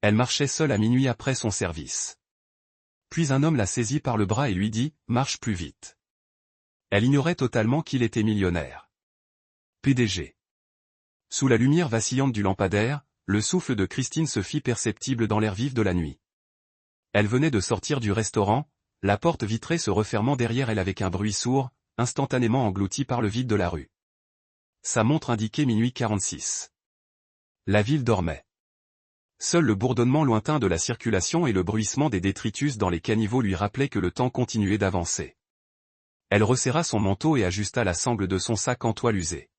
Elle marchait seule à minuit après son service. Puis un homme la saisit par le bras et lui dit « Marche plus vite ». Elle ignorait totalement qu'il était millionnaire. PDG. Sous la lumière vacillante du lampadaire, le souffle de Christine se fit perceptible dans l'air vif de la nuit. Elle venait de sortir du restaurant, la porte vitrée se refermant derrière elle avec un bruit sourd, instantanément englouti par le vide de la rue. Sa montre indiquait minuit 46. La ville dormait. Seul le bourdonnement lointain de la circulation et le bruissement des détritus dans les caniveaux lui rappelaient que le temps continuait d'avancer. Elle resserra son manteau et ajusta la sangle de son sac en toile usée.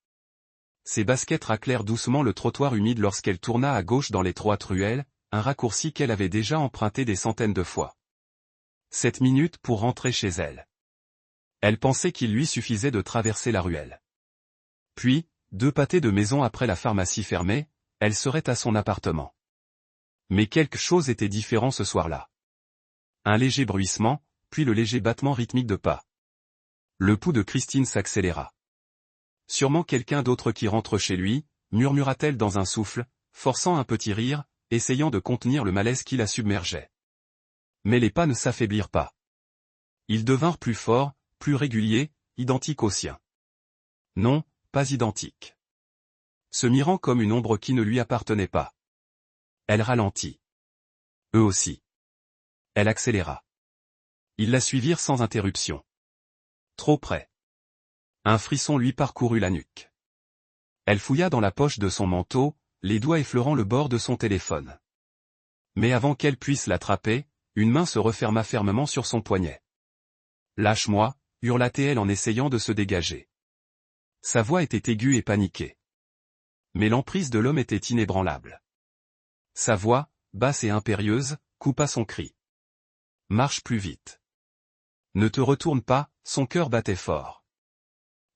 Ses baskets raclèrent doucement le trottoir humide lorsqu'elle tourna à gauche dans l'étroite ruelle, un raccourci qu'elle avait déjà emprunté des centaines de fois. 7 minutes pour rentrer chez elle. Elle pensait qu'il lui suffisait de traverser la ruelle. Puis, 2 pâtés de maison après la pharmacie fermée, elle serait à son appartement. Mais quelque chose était différent ce soir-là. Un léger bruissement, puis le léger battement rythmique de pas. Le pouls de Christine s'accéléra. Sûrement quelqu'un d'autre qui rentre chez lui, murmura-t-elle dans un souffle, forçant un petit rire, essayant de contenir le malaise qui la submergeait. Mais les pas ne s'affaiblirent pas. Ils devinrent plus forts, plus réguliers, identiques aux siens. Non, pas identiques. Se mirant comme une ombre qui ne lui appartenait pas. Elle ralentit. Eux aussi. Elle accéléra. Ils la suivirent sans interruption. Trop près. Un frisson lui parcourut la nuque. Elle fouilla dans la poche de son manteau, les doigts effleurant le bord de son téléphone. Mais avant qu'elle puisse l'attraper, une main se referma fermement sur son poignet. « Lâche-moi » hurla-t-elle en essayant de se dégager. Sa voix était aiguë et paniquée. Mais l'emprise de l'homme était inébranlable. Sa voix, basse et impérieuse, coupa son cri. « Marche plus vite. Ne te retourne pas », son cœur battait fort.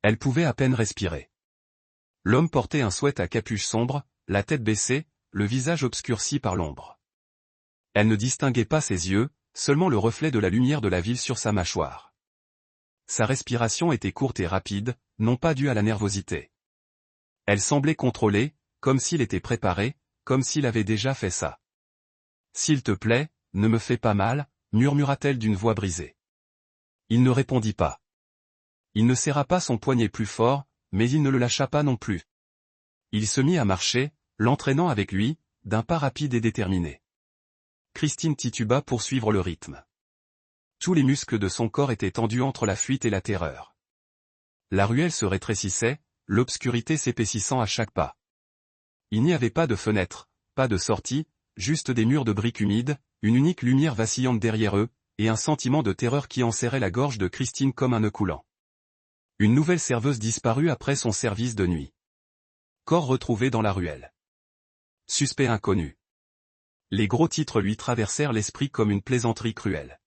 Elle pouvait à peine respirer. L'homme portait un sweat à capuche sombre, la tête baissée, le visage obscurci par l'ombre. Elle ne distinguait pas ses yeux, seulement le reflet de la lumière de la ville sur sa mâchoire. Sa respiration était courte et rapide, non pas due à la nervosité. Elle semblait contrôlée, comme s'il était préparé, comme s'il avait déjà fait ça. « S'il te plaît, ne me fais pas mal », murmura-t-elle d'une voix brisée. Il ne répondit pas. Il ne serra pas son poignet plus fort, mais il ne le lâcha pas non plus. Il se mit à marcher, l'entraînant avec lui, d'un pas rapide et déterminé. Christine tituba pour suivre le rythme. Tous les muscles de son corps étaient tendus entre la fuite et la terreur. La ruelle se rétrécissait, l'obscurité s'épaississant à chaque pas. Il n'y avait pas de fenêtre, pas de sortie, juste des murs de briques humides, une unique lumière vacillante derrière eux, et un sentiment de terreur qui enserrait la gorge de Christine comme un nœud coulant. Une nouvelle serveuse disparut après son service de nuit. Corps retrouvé dans la ruelle. Suspect inconnu. Les gros titres lui traversèrent l'esprit comme une plaisanterie cruelle.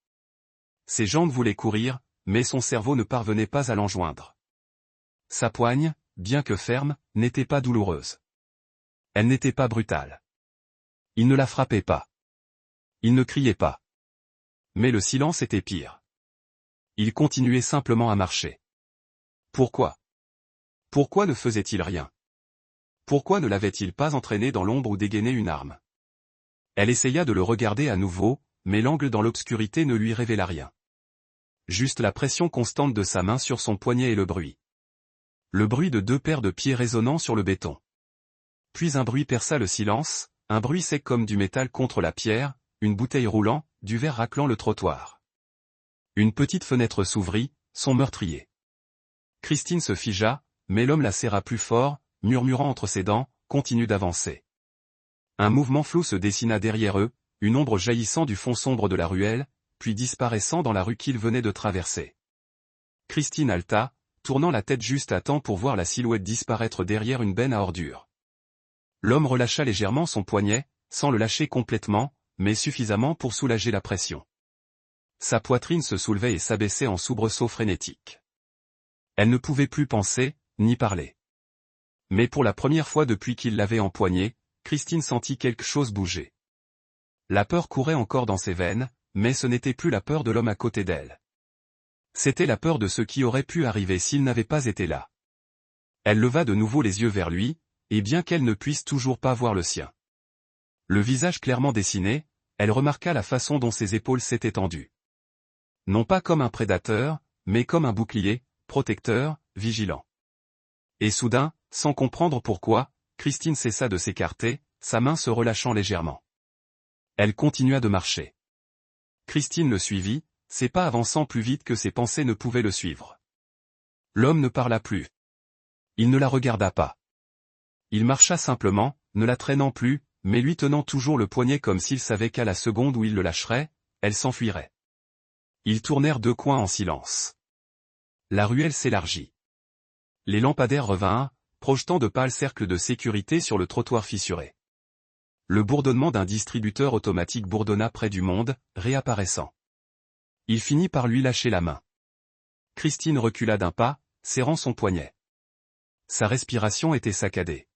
Ses jambes voulaient courir, mais son cerveau ne parvenait pas à l'enjoindre. Sa poigne, bien que ferme, n'était pas douloureuse. Elle n'était pas brutale. Il ne la frappait pas. Il ne criait pas. Mais le silence était pire. Il continuait simplement à marcher. Pourquoi? Pourquoi ne faisait-il rien? Pourquoi ne l'avait-il pas entraîné dans l'ombre ou dégainé une arme? Elle essaya de le regarder à nouveau, mais l'angle dans l'obscurité ne lui révéla rien. Juste la pression constante de sa main sur son poignet et le bruit. Le bruit de 2 paires de pieds résonnant sur le béton. Puis un bruit perça le silence, un bruit sec comme du métal contre la pierre, une bouteille roulant, du verre raclant le trottoir. Une petite fenêtre s'ouvrit, son meurtrier. Christine se figea, mais l'homme la serra plus fort, murmurant entre ses dents, continue d'avancer. Un mouvement flou se dessina derrière eux, une ombre jaillissant du fond sombre de la ruelle, puis disparaissant dans la rue qu'il venait de traverser. Christine halta, tournant la tête juste à temps pour voir la silhouette disparaître derrière une benne à ordures. L'homme relâcha légèrement son poignet, sans le lâcher complètement, mais suffisamment pour soulager la pression. Sa poitrine se soulevait et s'abaissait en soubresauts frénétiques. Elle ne pouvait plus penser, ni parler. Mais pour la première fois depuis qu'il l'avait empoignée, Christine sentit quelque chose bouger. La peur courait encore dans ses veines, mais ce n'était plus la peur de l'homme à côté d'elle. C'était la peur de ce qui aurait pu arriver s'il n'avait pas été là. Elle leva de nouveau les yeux vers lui, et bien qu'elle ne puisse toujours pas voir le sien. Le visage clairement dessiné, elle remarqua la façon dont ses épaules s'étaient tendues. Non pas comme un prédateur, mais comme un bouclier, protecteur, vigilant. Et soudain, sans comprendre pourquoi, Christine cessa de s'écarter, sa main se relâchant légèrement. Elle continua de marcher. Christine le suivit, ses pas avançant plus vite que ses pensées ne pouvaient le suivre. L'homme ne parla plus. Il ne la regarda pas. Il marcha simplement, ne la traînant plus, mais lui tenant toujours le poignet comme s'il savait qu'à la seconde où il le lâcherait, elle s'enfuirait. Ils tournèrent deux coins en silence. La ruelle s'élargit. Les lampadaires revinrent, projetant de pâles cercles de sécurité sur le trottoir fissuré. Le bourdonnement d'un distributeur automatique bourdonna près du monde, réapparaissant. Il finit par lui lâcher la main. Christine recula d'un pas, serrant son poignet. Sa respiration était saccadée.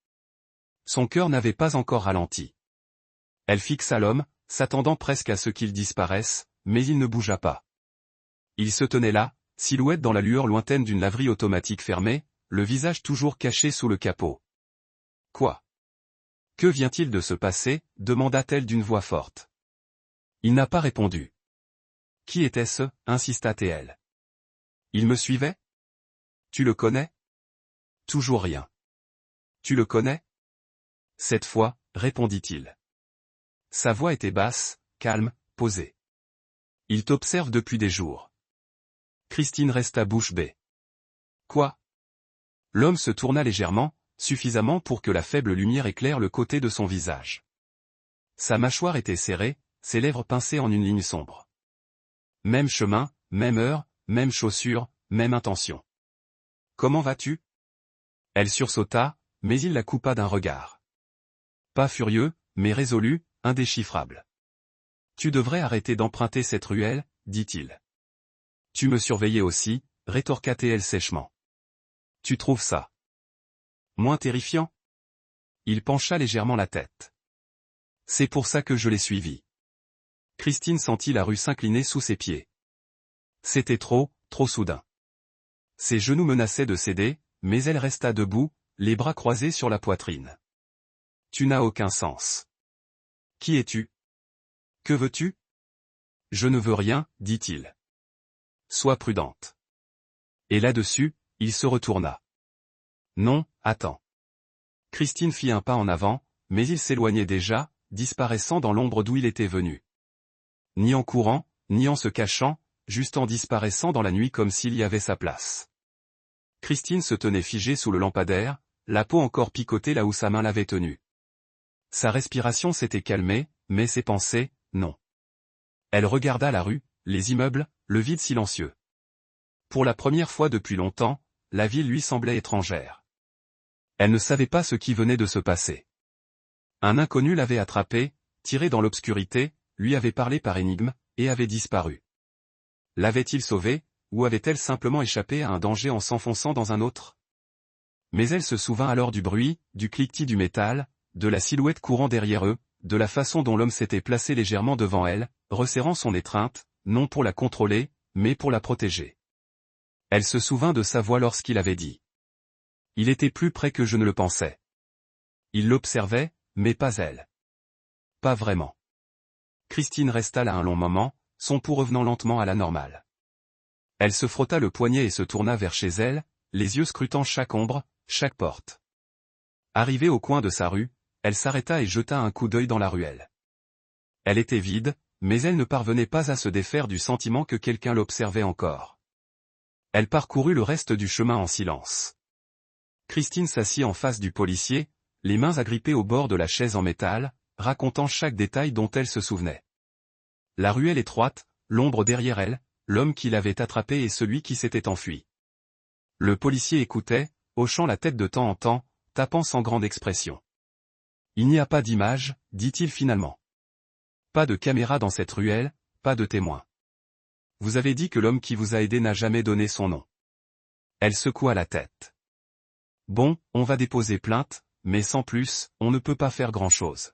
Son cœur n'avait pas encore ralenti. Elle fixa l'homme, s'attendant presque à ce qu'il disparaisse, mais il ne bougea pas. Il se tenait là, silhouette dans la lueur lointaine d'une laverie automatique fermée, le visage toujours caché sous le capot. Quoi? Que vient-il de se passer? Demanda-t-elle d'une voix forte. Il n'a pas répondu. Qui était-ce? Insista-t-elle. Il me suivait? Tu le connais? Toujours rien. Tu le connais? Cette fois, répondit-il. Sa voix était basse, calme, posée. Il t'observe depuis des jours. Christine resta bouche bée. Quoi? L'homme se tourna légèrement, suffisamment pour que la faible lumière éclaire le côté de son visage. Sa mâchoire était serrée, ses lèvres pincées en une ligne sombre. Même chemin, même heure, même chaussure, même intention. Comment vas-tu? Elle sursauta, mais il la coupa d'un regard. Pas furieux, mais résolu, indéchiffrable. Tu devrais arrêter d'emprunter cette ruelle, dit-il. Tu me surveillais aussi, rétorqua-t-elle sèchement. Tu trouves ça moins terrifiant? Il pencha légèrement la tête. C'est pour ça que je l'ai suivi. Christine sentit la rue s'incliner sous ses pieds. C'était trop soudain. Ses genoux menaçaient de céder, mais elle resta debout, les bras croisés sur la poitrine. Tu n'as aucun sens. Qui es-tu? Que veux-tu? Je ne veux rien, dit-il. Sois prudente. Et là-dessus, il se retourna. Non, attends. Christine fit un pas en avant, mais il s'éloignait déjà, disparaissant dans l'ombre d'où il était venu. Ni en courant, ni en se cachant, juste en disparaissant dans la nuit comme s'il y avait sa place. Christine se tenait figée sous le lampadaire, la peau encore picotée là où sa main l'avait tenue. Sa respiration s'était calmée, mais ses pensées, non. Elle regarda la rue, les immeubles, le vide silencieux. Pour la première fois depuis longtemps, la ville lui semblait étrangère. Elle ne savait pas ce qui venait de se passer. Un inconnu l'avait attrapée, tiré dans l'obscurité, lui avait parlé par énigme, et avait disparu. L'avait-il sauvée, ou avait-elle simplement échappé à un danger en s'enfonçant dans un autre? Mais elle se souvint alors du bruit, du cliquetis du métal, de la silhouette courant derrière eux, de la façon dont l'homme s'était placé légèrement devant elle, resserrant son étreinte, non pour la contrôler, mais pour la protéger. Elle se souvint de sa voix lorsqu'il avait dit. Il était plus près que je ne le pensais. Il l'observait, mais pas elle. Pas vraiment. Christine resta là un long moment, son pouls revenant lentement à la normale. Elle se frotta le poignet et se tourna vers chez elle, les yeux scrutant chaque ombre, chaque porte. Arrivée au coin de sa rue, elle s'arrêta et jeta un coup d'œil dans la ruelle. Elle était vide, mais elle ne parvenait pas à se défaire du sentiment que quelqu'un l'observait encore. Elle parcourut le reste du chemin en silence. Christine s'assit en face du policier, les mains agrippées au bord de la chaise en métal, racontant chaque détail dont elle se souvenait. La ruelle étroite, l'ombre derrière elle, l'homme qui l'avait attrapée et celui qui s'était enfui. Le policier écoutait, hochant la tête de temps en temps, tapant sans grande expression. Il n'y a pas d'image, dit-il finalement. Pas de caméra dans cette ruelle, pas de témoin. Vous avez dit que l'homme qui vous a aidé n'a jamais donné son nom. Elle secoua la tête. Bon, on va déposer plainte, mais sans plus, on ne peut pas faire grand-chose.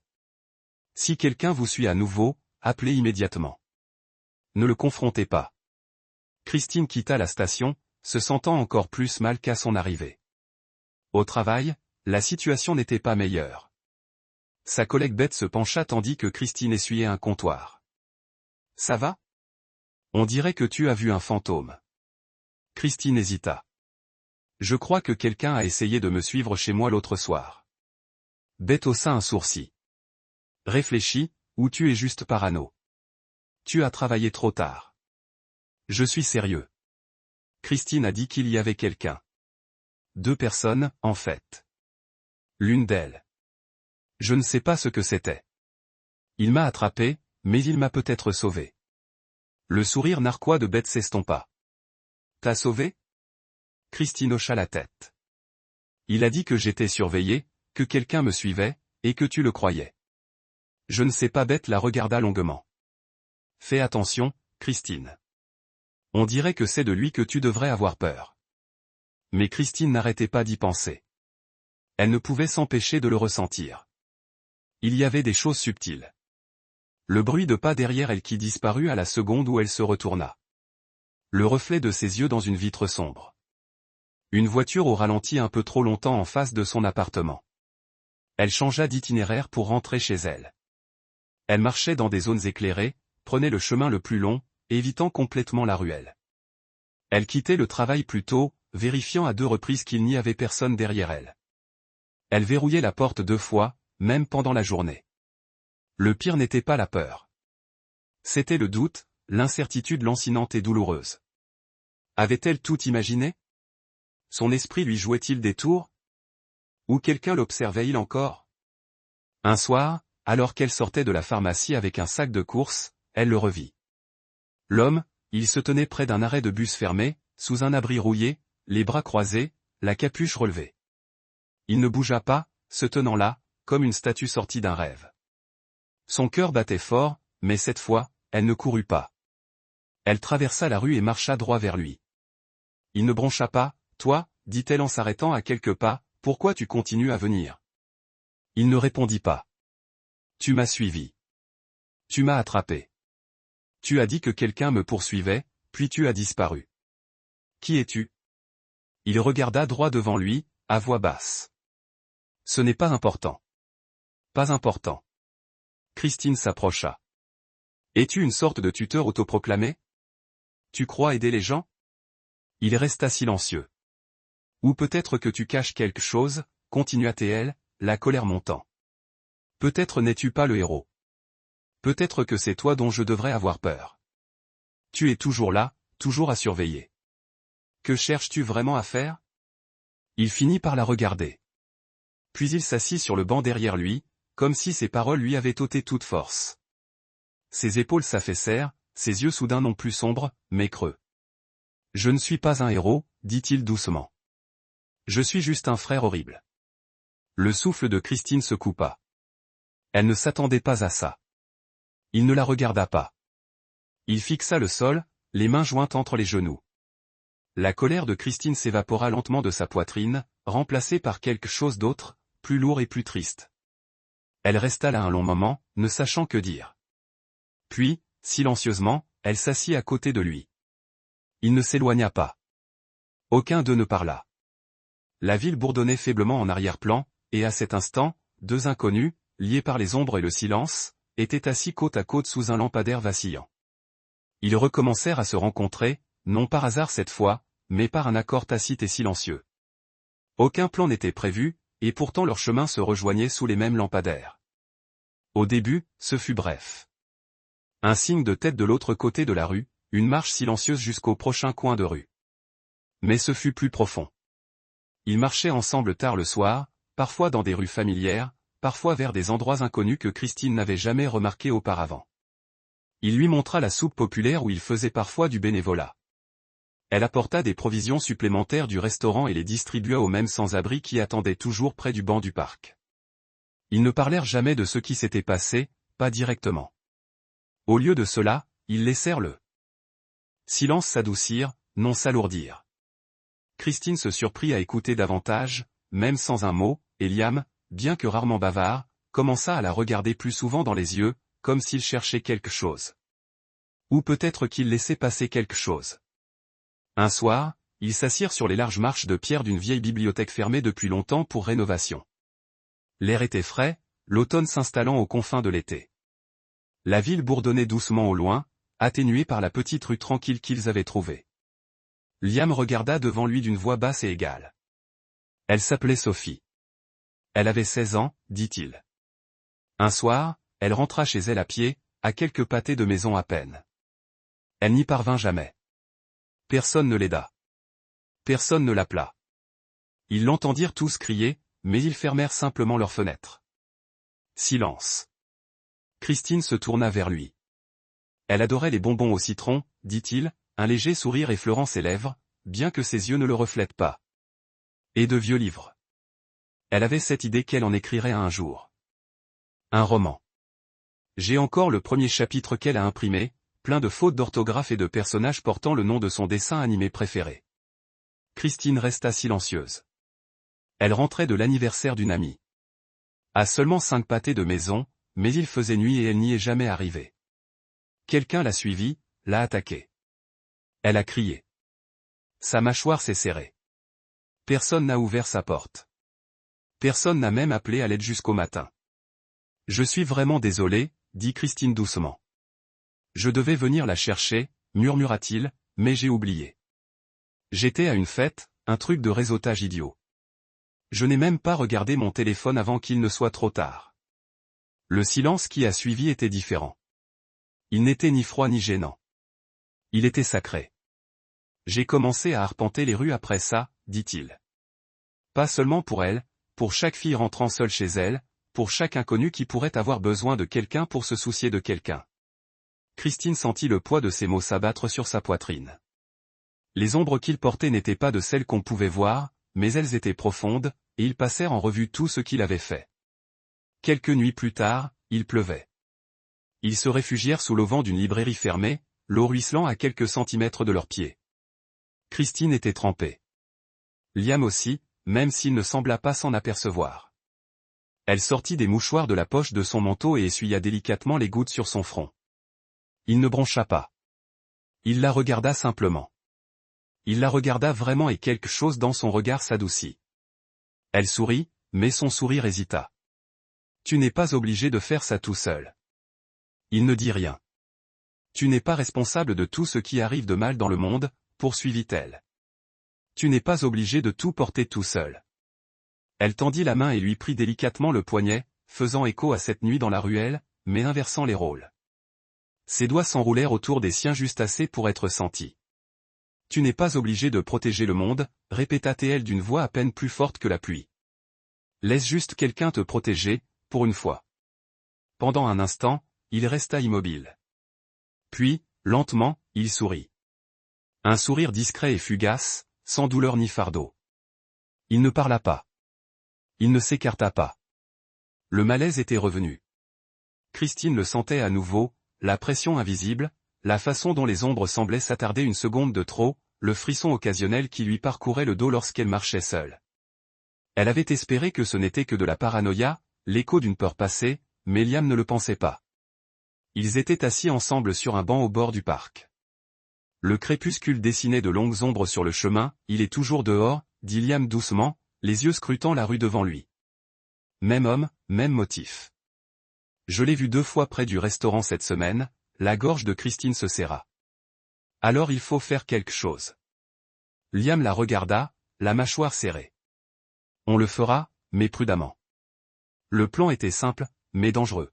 Si quelqu'un vous suit à nouveau, appelez immédiatement. Ne le confrontez pas. Christine quitta la station, se sentant encore plus mal qu'à son arrivée. Au travail, la situation n'était pas meilleure. Sa collègue Beth se pencha tandis que Christine essuyait un comptoir. « Ça va ? On dirait que tu as vu un fantôme. » Christine hésita. « Je crois que quelqu'un a essayé de me suivre chez moi l'autre soir. » Beth haussa un sourcil. « Réfléchis, ou tu es juste parano. Tu as travaillé trop tard. » « Je suis sérieux. » Christine a dit qu'il y avait quelqu'un. 2 personnes, en fait. L'une d'elles. Je ne sais pas ce que c'était. Il m'a attrapé, mais il m'a peut-être sauvé. Le sourire narquois de Beth s'estompa. T'as sauvé ? Christine hocha la tête. Il a dit que j'étais surveillé, que quelqu'un me suivait, et que tu le croyais. Je ne sais pas. Beth la regarda longuement. Fais attention, Christine. On dirait que c'est de lui que tu devrais avoir peur. Mais Christine n'arrêtait pas d'y penser. Elle ne pouvait s'empêcher de le ressentir. Il y avait des choses subtiles. Le bruit de pas derrière elle qui disparut à la seconde où elle se retourna. Le reflet de ses yeux dans une vitre sombre. Une voiture au ralenti un peu trop longtemps en face de son appartement. Elle changea d'itinéraire pour rentrer chez elle. Elle marchait dans des zones éclairées, prenait le chemin le plus long, évitant complètement la ruelle. Elle quittait le travail plus tôt, vérifiant à 2 reprises qu'il n'y avait personne derrière elle. Elle verrouillait la porte 2 fois, même pendant la journée. Le pire n'était pas la peur. C'était le doute, l'incertitude lancinante et douloureuse. Avait-elle tout imaginé ? Son esprit lui jouait-il des tours ? Ou quelqu'un l'observait-il encore ? Un soir, alors qu'elle sortait de la pharmacie avec un sac de courses, elle le revit. L'homme, il se tenait près d'un arrêt de bus fermé, sous un abri rouillé, les bras croisés, la capuche relevée. Il ne bougea pas, se tenant là, comme une statue sortie d'un rêve. Son cœur battait fort, mais cette fois, elle ne courut pas. Elle traversa la rue et marcha droit vers lui. Il ne broncha pas. « Toi, dit-elle en s'arrêtant à quelques pas, pourquoi tu continues à venir ?» Il ne répondit pas. « Tu m'as suivi. Tu m'as attrapé. Tu as dit que quelqu'un me poursuivait, puis tu as disparu. Qui es-tu » Il regarda droit devant lui, à voix basse. « Ce n'est pas important. » « Pas important. » Christine s'approcha. « Es-tu une sorte de tuteur autoproclamé ? Tu crois aider les gens ? » Il resta silencieux. « Ou peut-être que tu caches quelque chose, » continua-t-elle, la colère montant. « Peut-être n'es-tu pas le héros. Peut-être que c'est toi dont je devrais avoir peur. Tu es toujours là, toujours à surveiller. Que cherches-tu vraiment à faire ? » Il finit par la regarder. Puis il s'assit sur le banc derrière lui, comme si ses paroles lui avaient ôté toute force. Ses épaules s'affaissèrent, ses yeux soudain non plus sombres, mais creux. « Je ne suis pas un héros, » dit-il doucement. « Je suis juste un frère horrible. » Le souffle de Christine se coupa. Elle ne s'attendait pas à ça. Il ne la regarda pas. Il fixa le sol, les mains jointes entre les genoux. La colère de Christine s'évapora lentement de sa poitrine, remplacée par quelque chose d'autre, plus lourd et plus triste. Elle resta là un long moment, ne sachant que dire. Puis, silencieusement, elle s'assit à côté de lui. Il ne s'éloigna pas. Aucun d'eux ne parla. La ville bourdonnait faiblement en arrière-plan, et à cet instant, 2 inconnus, liés par les ombres et le silence, étaient assis côte à côte sous un lampadaire vacillant. Ils recommencèrent à se rencontrer, non par hasard cette fois, mais par un accord tacite et silencieux. Aucun plan n'était prévu, et pourtant leur chemin se rejoignait sous les mêmes lampadaires. Au début, ce fut bref. Un signe de tête de l'autre côté de la rue, une marche silencieuse jusqu'au prochain coin de rue. Mais ce fut plus profond. Ils marchaient ensemble tard le soir, parfois dans des rues familières, parfois vers des endroits inconnus que Christine n'avait jamais remarqués auparavant. Il lui montra la soupe populaire où il faisait parfois du bénévolat. Elle apporta des provisions supplémentaires du restaurant et les distribua aux mêmes sans-abri qui attendaient toujours près du banc du parc. Ils ne parlèrent jamais de ce qui s'était passé, pas directement. Au lieu de cela, ils laissèrent le silence s'adoucir, non s'alourdir. Christine se surprit à écouter davantage, même sans un mot, et Liam, bien que rarement bavard, commença à la regarder plus souvent dans les yeux, comme s'il cherchait quelque chose. Ou peut-être qu'il laissait passer quelque chose. Un soir, ils s'assirent sur les larges marches de pierre d'une vieille bibliothèque fermée depuis longtemps pour rénovation. L'air était frais, l'automne s'installant aux confins de l'été. La ville bourdonnait doucement au loin, atténuée par la petite rue tranquille qu'ils avaient trouvée. Liam regarda devant lui d'une voix basse et égale. Elle s'appelait Sophie. Elle avait 16 ans, dit-il. Un soir, elle rentra chez elle à pied, à quelques pâtés de maison à peine. Elle n'y parvint jamais. Personne ne l'aida. Personne ne l'appela. Ils l'entendirent tous crier, mais ils fermèrent simplement leurs fenêtres. Silence. Christine se tourna vers lui. Elle adorait les bonbons au citron, dit-il, un léger sourire effleurant ses lèvres, bien que ses yeux ne le reflètent pas. Et de vieux livres. Elle avait cette idée qu'elle en écrirait un jour. Un roman. J'ai encore le premier chapitre qu'elle a imprimé, plein de fautes d'orthographe et de personnages portant le nom de son dessin animé préféré. Christine resta silencieuse. Elle rentrait de l'anniversaire d'une amie. À seulement 5 pâtés de maison, mais il faisait nuit et elle n'y est jamais arrivée. Quelqu'un l'a suivie, l'a attaquée. Elle a crié. Sa mâchoire s'est serrée. Personne n'a ouvert sa porte. Personne n'a même appelé à l'aide jusqu'au matin. Je suis vraiment désolé, dit Christine doucement. Je devais venir la chercher, murmura-t-il, mais j'ai oublié. J'étais à une fête, un truc de réseautage idiot. Je n'ai même pas regardé mon téléphone avant qu'il ne soit trop tard. Le silence qui a suivi était différent. Il n'était ni froid ni gênant. Il était sacré. J'ai commencé à arpenter les rues après ça, dit-il. Pas seulement pour elle, pour chaque fille rentrant seule chez elle, pour chaque inconnu qui pourrait avoir besoin de quelqu'un pour se soucier de quelqu'un. Christine sentit le poids de ces mots s'abattre sur sa poitrine. Les ombres qu'il portait n'étaient pas de celles qu'on pouvait voir, mais elles étaient profondes, et ils passèrent en revue tout ce qu'il avait fait. Quelques nuits plus tard, il pleuvait. Ils se réfugièrent sous l'auvent d'une librairie fermée, l'eau ruisselant à quelques centimètres de leurs pieds. Christine était trempée. Liam aussi, même s'il ne sembla pas s'en apercevoir. Elle sortit des mouchoirs de la poche de son manteau et essuya délicatement les gouttes sur son front. Il ne broncha pas. Il la regarda simplement. Il la regarda vraiment et quelque chose dans son regard s'adoucit. Elle sourit, mais son sourire hésita. Tu n'es pas obligé de faire ça tout seul. Il ne dit rien. Tu n'es pas responsable de tout ce qui arrive de mal dans le monde, poursuivit-elle. Tu n'es pas obligé de tout porter tout seul. Elle tendit la main et lui prit délicatement le poignet, faisant écho à cette nuit dans la ruelle, mais inversant les rôles. Ses doigts s'enroulèrent autour des siens juste assez pour être sentis. Tu n'es pas obligé de protéger le monde, répéta-t-elle d'une voix à peine plus forte que la pluie. Laisse juste quelqu'un te protéger, pour une fois. Pendant un instant, il resta immobile. Puis, lentement, il sourit. Un sourire discret et fugace, sans douleur ni fardeau. Il ne parla pas. Il ne s'écarta pas. Le malaise était revenu. Christine le sentait à nouveau, la pression invisible, la façon dont les ombres semblaient s'attarder une seconde de trop, le frisson occasionnel qui lui parcourait le dos lorsqu'elle marchait seule. Elle avait espéré que ce n'était que de la paranoïa, l'écho d'une peur passée, mais Liam ne le pensait pas. Ils étaient assis ensemble sur un banc au bord du parc. Le crépuscule dessinait de longues ombres sur le chemin, il est toujours dehors, dit Liam doucement, les yeux scrutant la rue devant lui. Même homme, même motif. Je l'ai vu 2 fois près du restaurant cette semaine, la gorge de Christine se serra. Alors il faut faire quelque chose. Liam la regarda, la mâchoire serrée. On le fera, mais prudemment. Le plan était simple, mais dangereux.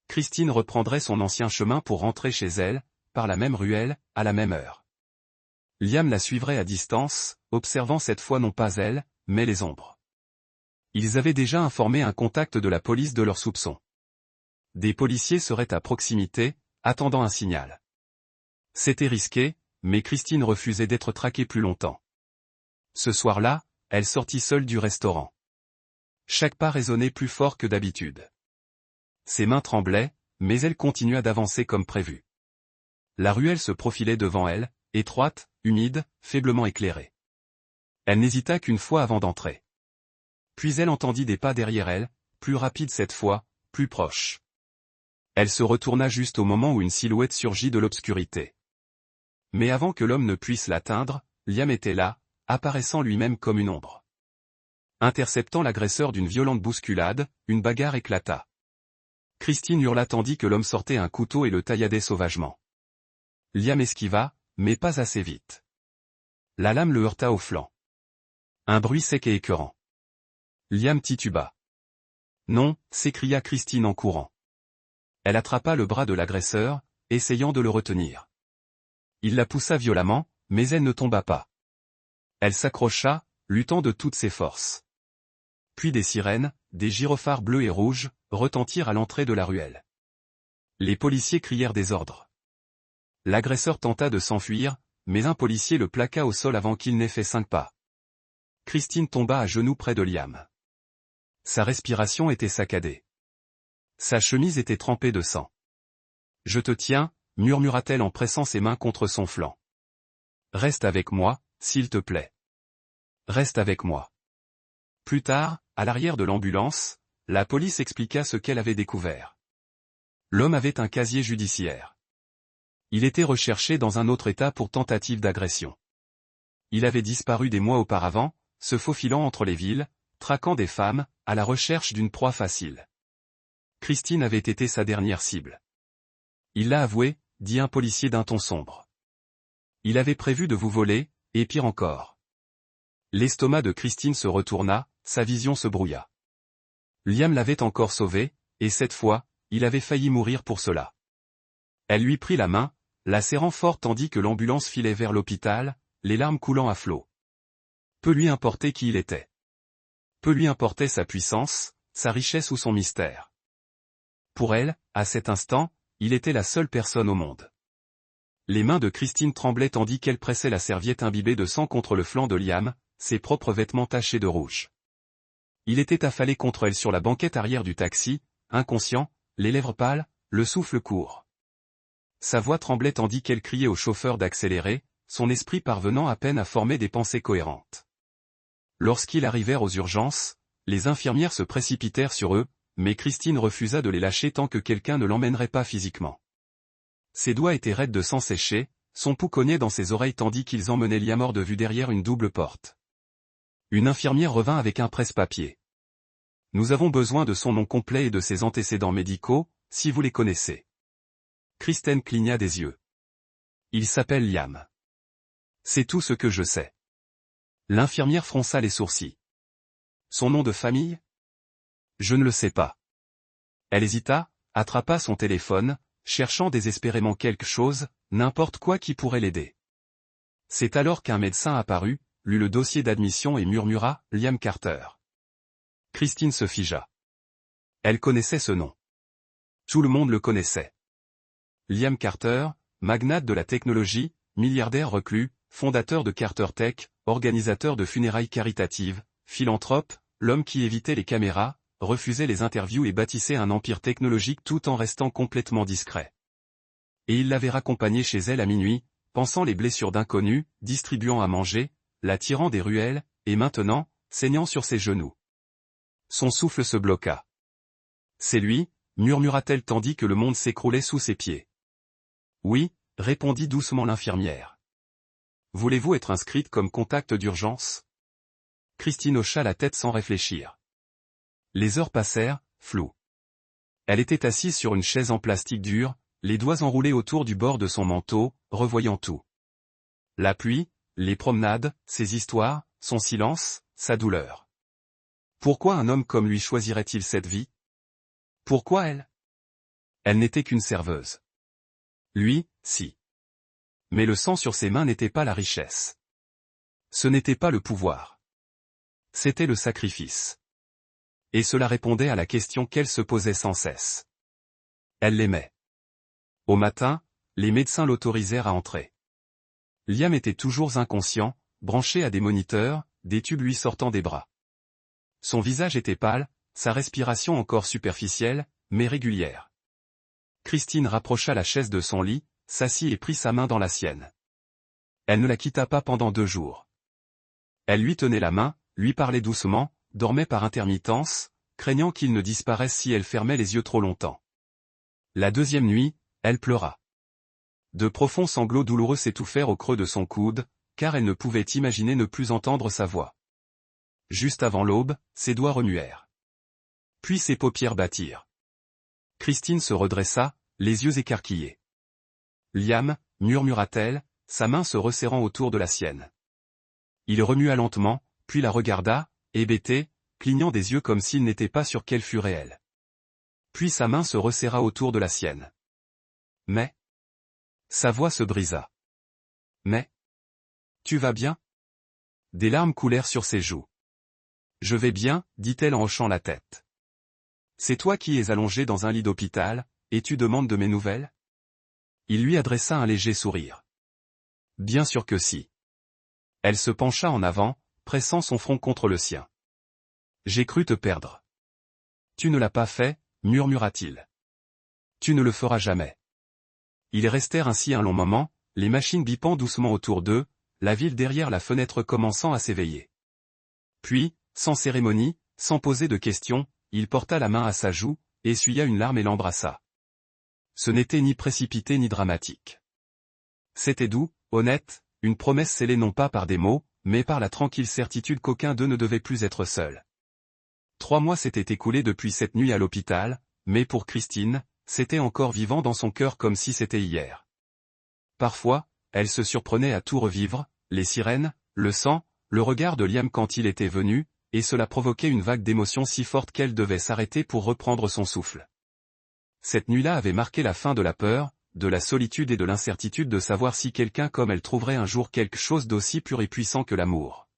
Christine reprendrait son ancien chemin pour rentrer chez elle, par la même ruelle, à la même heure. Liam la suivrait à distance, observant cette fois non pas elle, mais les ombres. Ils avaient déjà informé un contact de la police de leurs soupçons. Des policiers seraient à proximité, attendant un signal. C'était risqué, mais Christine refusait d'être traquée plus longtemps. Ce soir-là, elle sortit seule du restaurant. Chaque pas résonnait plus fort que d'habitude. Ses mains tremblaient, mais elle continua d'avancer comme prévu. La ruelle se profilait devant elle, étroite, humide, faiblement éclairée. Elle n'hésita qu'une fois avant d'entrer. Puis elle entendit des pas derrière elle, plus rapides cette fois, plus proches. Elle se retourna juste au moment où une silhouette surgit de l'obscurité. Mais avant que l'homme ne puisse l'atteindre, Liam était là, apparaissant lui-même comme une ombre. Interceptant l'agresseur d'une violente bousculade, une bagarre éclata. Christine hurla tandis que l'homme sortait un couteau et le tailladait sauvagement. Liam esquiva, mais pas assez vite. La lame le heurta au flanc. Un bruit sec et écœurant. Liam tituba. Non, s'écria Christine en courant. Elle attrapa le bras de l'agresseur, essayant de le retenir. Il la poussa violemment, mais elle ne tomba pas. Elle s'accrocha, luttant de toutes ses forces. Puis des sirènes, des gyrophares bleus et rouges, retentirent à l'entrée de la ruelle. Les policiers crièrent des ordres. L'agresseur tenta de s'enfuir, mais un policier le plaqua au sol avant qu'il n'ait fait 5 pas. Christine tomba à genoux près de Liam. Sa respiration était saccadée. Sa chemise était trempée de sang. « Je te tiens », murmura-t-elle en pressant ses mains contre son flanc. « Reste avec moi, s'il te plaît. Reste avec moi. » Plus tard, à l'arrière de l'ambulance, la police expliqua ce qu'elle avait découvert. L'homme avait un casier judiciaire. Il était recherché dans un autre État pour tentative d'agression. Il avait disparu des mois auparavant, se faufilant entre les villes, traquant des femmes, à la recherche d'une proie facile. Christine avait été sa dernière cible. Il l'a avoué, dit un policier d'un ton sombre. Il avait prévu de vous voler, et pire encore. L'estomac de Christine se retourna, sa vision se brouilla. Liam l'avait encore sauvé, et cette fois, il avait failli mourir pour cela. Elle lui prit la main, la serrant fort tandis que l'ambulance filait vers l'hôpital, les larmes coulant à flots. Peu lui importait qui il était. Peu lui importait sa puissance, sa richesse ou son mystère. Pour elle, à cet instant, il était la seule personne au monde. Les mains de Christine tremblaient tandis qu'elle pressait la serviette imbibée de sang contre le flanc de Liam, ses propres vêtements tachés de rouge. Il était affalé contre elle sur la banquette arrière du taxi, inconscient, les lèvres pâles, le souffle court. Sa voix tremblait tandis qu'elle criait au chauffeur d'accélérer, son esprit parvenant à peine à former des pensées cohérentes. Lorsqu'ils arrivèrent aux urgences, les infirmières se précipitèrent sur eux, mais Christine refusa de les lâcher tant que quelqu'un ne l'emmènerait pas physiquement. Ses doigts étaient raides de sang séché, son pouls cognait dans ses oreilles tandis qu'ils emmenaient Liam hors de vue derrière une double porte. Une infirmière revint avec un presse-papier. « Nous avons besoin de son nom complet et de ses antécédents médicaux, si vous les connaissez. » Christine cligna des yeux. « Il s'appelle Liam. C'est tout ce que je sais. » L'infirmière fronça les sourcils. « Son nom de famille ? Je ne le sais pas. » Elle hésita, attrapa son téléphone, cherchant désespérément quelque chose, n'importe quoi qui pourrait l'aider. C'est alors qu'un médecin apparut, lut le dossier d'admission et murmura « Liam Carter ». Christine se figea. Elle connaissait ce nom. Tout le monde le connaissait. Liam Carter, magnate de la technologie, milliardaire reclus, fondateur de Carter Tech, organisateur de funérailles caritatives, philanthrope, l'homme qui évitait les caméras, refusait les interviews et bâtissait un empire technologique tout en restant complètement discret. Et il l'avait raccompagnée chez elle à minuit, pansant les blessures d'inconnus, distribuant à manger, la tirant des ruelles, et maintenant, saignant sur ses genoux. Son souffle se bloqua. « C'est lui », murmura-t-elle tandis que le monde s'écroulait sous ses pieds. « Oui », répondit doucement l'infirmière. « Voulez-vous être inscrite comme contact d'urgence ?» Christine hocha la tête sans réfléchir. Les heures passèrent, floues. Elle était assise sur une chaise en plastique dur, les doigts enroulés autour du bord de son manteau, revoyant tout. La pluie, les promenades, ses histoires, son silence, sa douleur. Pourquoi un homme comme lui choisirait-il cette vie? Pourquoi elle? Elle n'était qu'une serveuse. Lui, si. Mais le sang sur ses mains n'était pas la richesse. Ce n'était pas le pouvoir. C'était le sacrifice. Et cela répondait à la question qu'elle se posait sans cesse. Elle l'aimait. Au matin, les médecins l'autorisèrent à entrer. Liam était toujours inconscient, branché à des moniteurs, des tubes lui sortant des bras. Son visage était pâle, sa respiration encore superficielle, mais régulière. Christine rapprocha la chaise de son lit, s'assit et prit sa main dans la sienne. Elle ne la quitta pas pendant 2 jours. Elle lui tenait la main, lui parlait doucement, dormait par intermittence, craignant qu'il ne disparaisse si elle fermait les yeux trop longtemps. La 2e nuit, elle pleura. De profonds sanglots douloureux s'étouffèrent au creux de son coude, car elle ne pouvait imaginer ne plus entendre sa voix. Juste avant l'aube, ses doigts remuèrent. Puis ses paupières battirent. Christine se redressa, les yeux écarquillés. Liam, murmura-t-elle, sa main se resserrant autour de la sienne. Il remua lentement, puis la regarda, hébété, clignant des yeux comme s'il n'était pas sûr qu'elle fût réelle. Puis sa main se resserra autour de la sienne. Mais... Sa voix se brisa. Mais... Tu vas bien? Des larmes coulèrent sur ses joues. Je vais bien, dit-elle en hochant la tête. C'est toi qui es allongé dans un lit d'hôpital, et tu demandes de mes nouvelles? Il lui adressa un léger sourire. Bien sûr que si. Elle se pencha en avant, pressant son front contre le sien. J'ai cru te perdre. Tu ne l'as pas fait, murmura-t-il. Tu ne le feras jamais. Ils restèrent ainsi un long moment, les machines bipant doucement autour d'eux, la ville derrière la fenêtre commençant à s'éveiller. Puis, sans cérémonie, sans poser de questions, il porta la main à sa joue, essuya une larme et l'embrassa. Ce n'était ni précipité ni dramatique. C'était doux, honnête, une promesse scellée non pas par des mots, mais par la tranquille certitude qu'aucun d'eux ne devait plus être seul. 3 mois s'étaient écoulés depuis cette nuit à l'hôpital, mais pour Christine, c'était encore vivant dans son cœur comme si c'était hier. Parfois, elle se surprenait à tout revivre, les sirènes, le sang, le regard de Liam quand il était venu, et cela provoquait une vague d'émotions si forte qu'elle devait s'arrêter pour reprendre son souffle. Cette nuit-là avait marqué la fin de la peur, de la solitude et de l'incertitude de savoir si quelqu'un comme elle trouverait un jour quelque chose d'aussi pur et puissant que l'amour.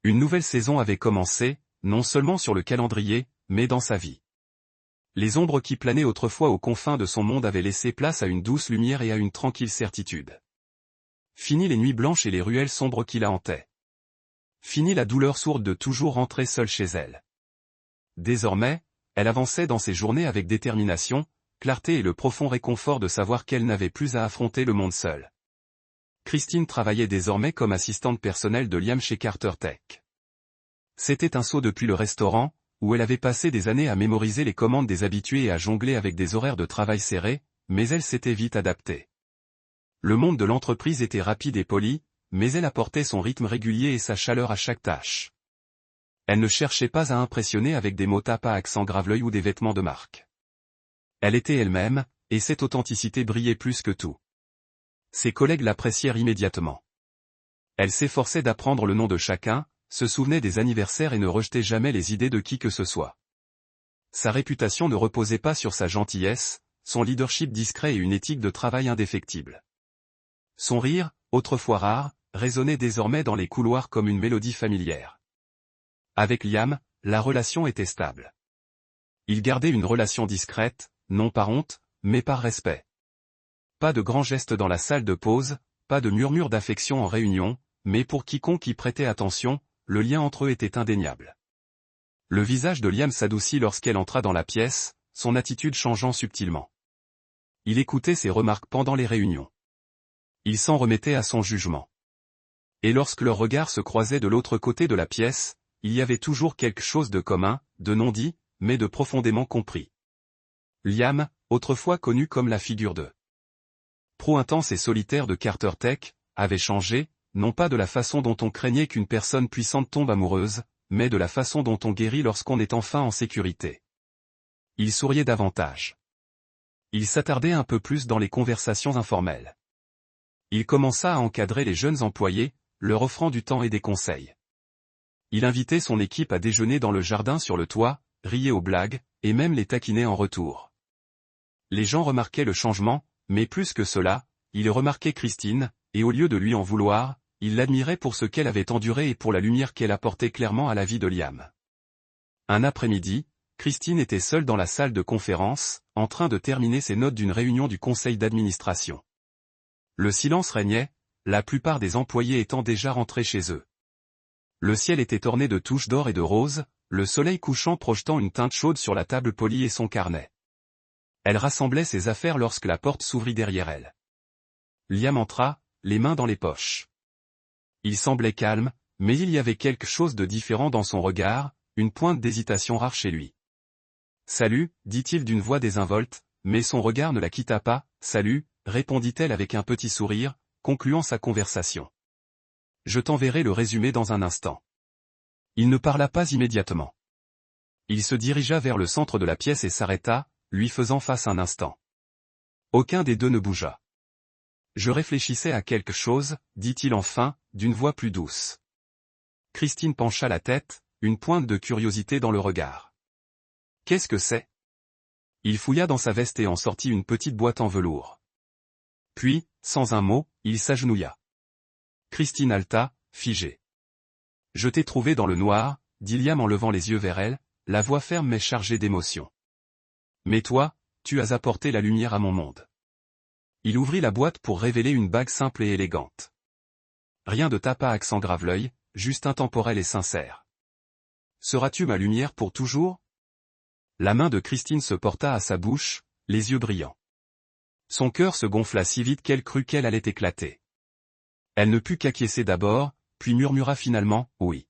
Une nouvelle saison avait commencé, non seulement sur le calendrier, mais dans sa vie. Les ombres qui planaient autrefois aux confins de son monde avaient laissé place à une douce lumière et à une tranquille certitude. Fini les nuits blanches et les ruelles sombres qui la hantaient. Fini la douleur sourde de toujours rentrer seule chez elle. Désormais, elle avançait dans ses journées avec détermination, clarté et le profond réconfort de savoir qu'elle n'avait plus à affronter le monde seule. Christine travaillait désormais comme assistante personnelle de Liam chez Carter Tech. C'était un saut depuis le restaurant, où elle avait passé des années à mémoriser les commandes des habitués et à jongler avec des horaires de travail serrés, mais elle s'était vite adaptée. Le monde de l'entreprise était rapide et poli, mais elle apportait son rythme régulier et sa chaleur à chaque tâche. Elle ne cherchait pas à impressionner avec des mots tapes à accent graveleuil ou des vêtements de marque. Elle était elle-même, et cette authenticité brillait plus que tout. Ses collègues l'apprécièrent immédiatement. Elle s'efforçait d'apprendre le nom de chacun, se souvenait des anniversaires et ne rejetait jamais les idées de qui que ce soit. Sa réputation ne reposait pas sur sa gentillesse, son leadership discret et une éthique de travail indéfectible. Son rire, autrefois rare, résonnait désormais dans les couloirs comme une mélodie familière. Avec Liam, la relation était stable. Ils gardaient une relation discrète, non par honte, mais par respect. Pas de grands gestes dans la salle de pause, pas de murmures d'affection en réunion, mais pour quiconque y prêtait attention, le lien entre eux était indéniable. Le visage de Liam s'adoucit lorsqu'elle entra dans la pièce, son attitude changeant subtilement. Il écoutait ses remarques pendant les réunions. Il s'en remettait à son jugement. Et lorsque leurs regards se croisaient de l'autre côté de la pièce, il y avait toujours quelque chose de commun, de non dit, mais de profondément compris. Liam, autrefois connu comme la figure de pro intense et solitaire de Carter Tech, avait changé, non pas de la façon dont on craignait qu'une personne puissante tombe amoureuse, mais de la façon dont on guérit lorsqu'on est enfin en sécurité. Il souriait davantage. Il s'attardait un peu plus dans les conversations informelles. Il commença à encadrer les jeunes employés, leur offrant du temps et des conseils. Il invitait son équipe à déjeuner dans le jardin sur le toit, riait aux blagues, et même les taquinait en retour. Les gens remarquaient le changement, mais plus que cela, ils remarquaient Christine, et au lieu de lui en vouloir, ils l'admiraient pour ce qu'elle avait enduré et pour la lumière qu'elle apportait clairement à la vie de Liam. Un après-midi, Christine était seule dans la salle de conférence, en train de terminer ses notes d'une réunion du conseil d'administration. Le silence régnait, la plupart des employés étant déjà rentrés chez eux. Le ciel était orné de touches d'or et de roses, le soleil couchant projetant une teinte chaude sur la table polie et son carnet. Elle rassemblait ses affaires lorsque la porte s'ouvrit derrière elle. Liam entra, les mains dans les poches. Il semblait calme, mais il y avait quelque chose de différent dans son regard, une pointe d'hésitation rare chez lui. « Salut » dit-il d'une voix désinvolte, mais son regard ne la quitta pas. « Salut » répondit-elle avec un petit sourire, concluant sa conversation. « Je t'enverrai le résumé dans un instant. » Il ne parla pas immédiatement. Il se dirigea vers le centre de la pièce et s'arrêta, lui faisant face un instant. Aucun des deux ne bougea. Je réfléchissais à quelque chose, dit-il enfin, d'une voix plus douce. Christine pencha la tête, une pointe de curiosité dans le regard. Qu'est-ce que c'est? Il fouilla dans sa veste et en sortit une petite boîte en velours. Puis, sans un mot, il s'agenouilla. Christine haleta, figée. Je t'ai trouvé dans le noir, dit Liam en levant les yeux vers elle, la voix ferme mais chargée d'émotion. Mais toi, tu as apporté la lumière à mon monde. Il ouvrit la boîte pour révéler une bague simple et élégante. Rien de tape à accent grave-l'œil, juste intemporel et sincère. Seras-tu ma lumière pour toujours? La main de Christine se porta à sa bouche, les yeux brillants. Son cœur se gonfla si vite qu'elle crut qu'elle allait éclater. Elle ne put qu'acquiescer d'abord, puis murmura finalement « oui ».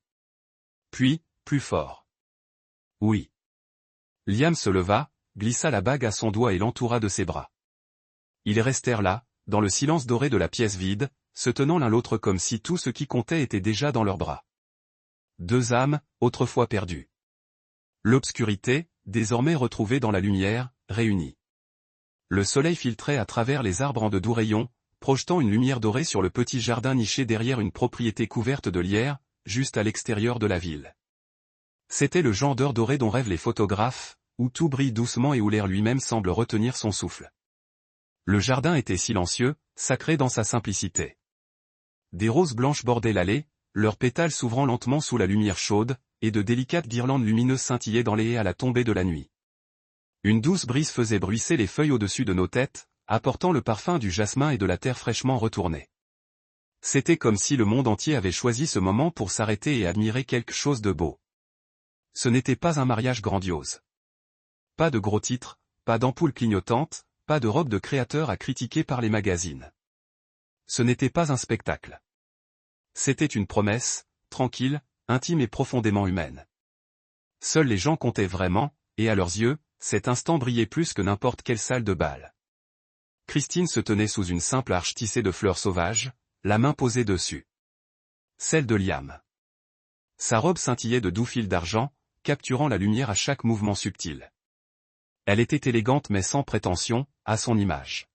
Puis, plus fort. « Oui ». Liam se leva, glissa la bague à son doigt et l'entoura de ses bras. Ils restèrent là, dans le silence doré de la pièce vide, se tenant l'un l'autre comme si tout ce qui comptait était déjà dans leurs bras. Deux âmes, autrefois perdues. L'obscurité, désormais retrouvée dans la lumière, réunie. Le soleil filtrait à travers les arbres en de doux rayons, projetant une lumière dorée sur le petit jardin niché derrière une propriété couverte de lierre, juste à l'extérieur de la ville. C'était le genre d'heure dorée dont rêvent les photographes, où tout brille doucement et où l'air lui-même semble retenir son souffle. Le jardin était silencieux, sacré dans sa simplicité. Des roses blanches bordaient l'allée, leurs pétales s'ouvrant lentement sous la lumière chaude, et de délicates guirlandes lumineuses scintillaient dans les haies à la tombée de la nuit. Une douce brise faisait bruisser les feuilles au-dessus de nos têtes, apportant le parfum du jasmin et de la terre fraîchement retournée. C'était comme si le monde entier avait choisi ce moment pour s'arrêter et admirer quelque chose de beau. Ce n'était pas un mariage grandiose. Pas de gros titres, pas d'ampoules clignotantes, pas de robe de créateur à critiquer par les magazines. Ce n'était pas un spectacle. C'était une promesse, tranquille, intime et profondément humaine. Seuls les gens comptaient vraiment, et à leurs yeux, cet instant brillait plus que n'importe quelle salle de bal. Christine se tenait sous une simple arche tissée de fleurs sauvages, la main posée dessus. Celle de Liam. Sa robe scintillait de doux fils d'argent, capturant la lumière à chaque mouvement subtil. Elle était élégante mais sans prétention, à son image.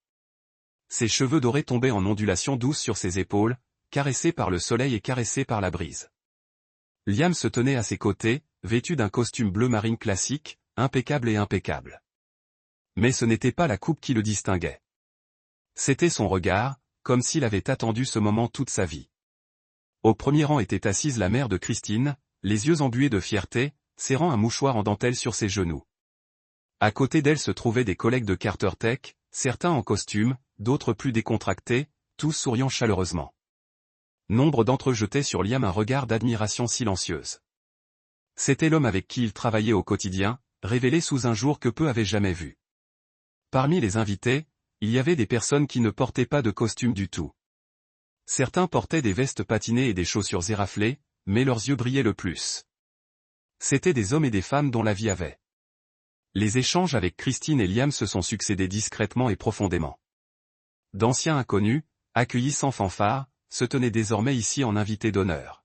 Ses cheveux dorés tombaient en ondulations douces sur ses épaules, caressés par le soleil et caressés par la brise. Liam se tenait à ses côtés, vêtu d'un costume bleu marine classique, impeccable et impeccable. Mais ce n'était pas la coupe qui le distinguait. C'était son regard, comme s'il avait attendu ce moment toute sa vie. Au premier rang était assise la mère de Christine, les yeux embués de fierté, serrant un mouchoir en dentelle sur ses genoux. À côté d'elle se trouvaient des collègues de Carter Tech, certains en costume, d'autres plus décontractés, tous souriant chaleureusement. Nombre d'entre eux jetaient sur Liam un regard d'admiration silencieuse. C'était l'homme avec qui il travaillait au quotidien, révélé sous un jour que peu avaient jamais vu. Parmi les invités, il y avait des personnes qui ne portaient pas de costume du tout. Certains portaient des vestes patinées et des chaussures éraflées, mais leurs yeux brillaient le plus. C'étaient des hommes et des femmes dont la vie avait. Les échanges avec Christine et Liam se sont succédés discrètement et profondément. D'anciens inconnus, accueillis sans fanfare, se tenaient désormais ici en invités d'honneur.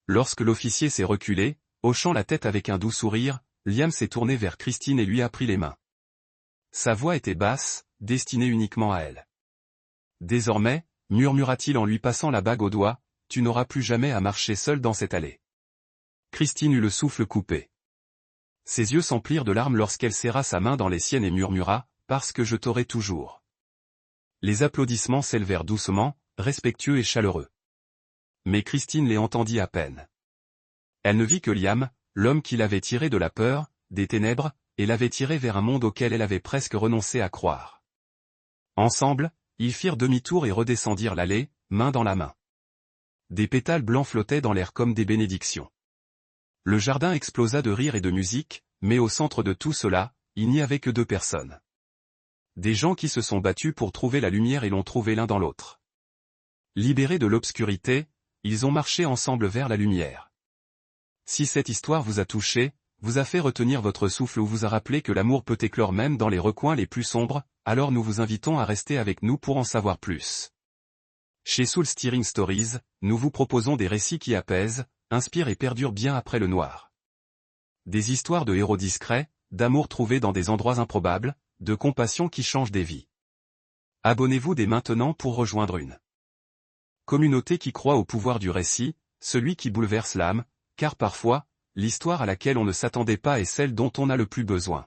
Lorsque l'officier s'est reculé, hochant la tête avec un doux sourire, Liam s'est tourné vers Christine et lui a pris les mains. Sa voix était basse, destinée uniquement à elle. Désormais, murmura-t-il en lui passant la bague au doigt, tu n'auras plus jamais à marcher seule dans cette allée. Christine eut le souffle coupé. Ses yeux s'emplirent de larmes lorsqu'elle serra sa main dans les siennes et murmura, parce que je t'aurai toujours. Les applaudissements s'élevèrent doucement, respectueux et chaleureux. Mais Christine les entendit à peine. Elle ne vit que Liam, l'homme qui l'avait tiré de la peur, des ténèbres, et l'avait tiré vers un monde auquel elle avait presque renoncé à croire. Ensemble, ils firent demi-tour et redescendirent l'allée, main dans la main. Des pétales blancs flottaient dans l'air comme des bénédictions. Le jardin explosa de rire et de musique, mais au centre de tout cela, il n'y avait que deux personnes. Des gens qui se sont battus pour trouver la lumière et l'ont trouvée l'un dans l'autre. Libérés de l'obscurité, ils ont marché ensemble vers la lumière. Si cette histoire vous a touché, vous a fait retenir votre souffle ou vous a rappelé que l'amour peut éclore même dans les recoins les plus sombres, alors nous vous invitons à rester avec nous pour en savoir plus. Chez Soul Stirring Stories, nous vous proposons des récits qui apaisent, inspire et perdure bien après le noir. Des histoires de héros discrets, d'amour trouvé dans des endroits improbables, de compassion qui changent des vies. Abonnez-vous dès maintenant pour rejoindre une communauté qui croit au pouvoir du récit, celui qui bouleverse l'âme, car parfois, l'histoire à laquelle on ne s'attendait pas est celle dont on a le plus besoin.